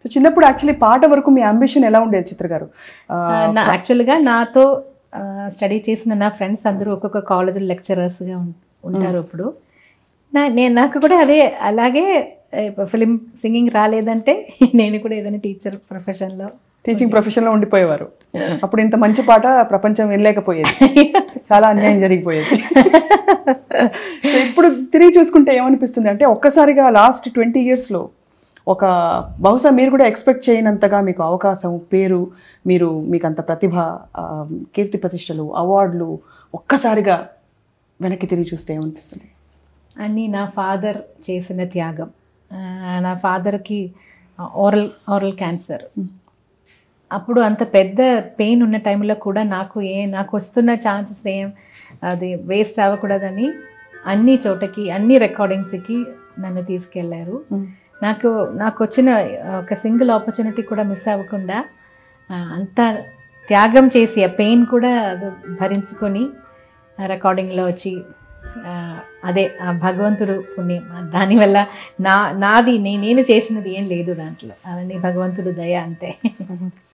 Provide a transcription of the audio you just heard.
So చిన్నప్పుడు actually పాట వరకు మీ అంబిషన్ ఎలా ఉండేది చిత్ర గారు? యాక్చువల్గా నాతో స్టడీ చేసిన నా ఫ్రెండ్స్ అందరూ ఒక్కొక్క కాలేజీలో లెక్చరర్స్గా ఉంటారు. ఇప్పుడు నాకు కూడా అదే అలాగే ఫిలిం సింగింగ్ రాలేదంటే నేను కూడా ఏదైనా టీచర్ ప్రొఫెషన్లో టీచింగ్ ప్రొఫెషన్లో ఉండిపోయేవారు. అప్పుడు ఇంత మంచి పాట ప్రపంచం వెళ్ళలేకపోయేది, చాలా అన్యాయం జరిగిపోయేది. సో ఇప్పుడు తిరిగి చూసుకుంటే ఏమనిపిస్తుంది అంటే ఒక్కసారిగా లాస్ట్ 20 yearsలో ఒక బహుశా మీరు కూడా ఎక్స్పెక్ట్ చేయనంతగా మీకు అవకాశం, పేరు, మీకు అంత ప్రతిభ, కీర్తి ప్రతిష్టలు, అవార్డులు ఒక్కసారిగా వెనక్కి తిరిగి చూస్తే ఏమనిపిస్తుంది? అన్నీ నా ఫాదర్ చేసిన త్యాగం. నా ఫాదర్కి ఓరల్ క్యాన్సర్. అప్పుడు అంత పెద్ద పెయిన్ ఉన్న టైంలో కూడా నాకు వస్తున్న ఛాన్సెస్ అది వేస్ట్ అవ్వకూడదని అన్ని చోటకి అన్ని రికార్డింగ్స్కి నన్ను తీసుకెళ్లారు. నాకు వచ్చిన ఒక సింగిల్ ఆపర్చునిటీ కూడా మిస్ అవ్వకుండా అంత త్యాగం చేసి ఆ పెయిన్ కూడా భరించుకొని రికార్డింగ్లో వచ్చి అదే ఆ భగవంతుడు పుణ్యం. దానివల్ల నాది నేను చేసినది ఏం లేదు దాంట్లో, అవన్నీ భగవంతుడు దయ అంతే.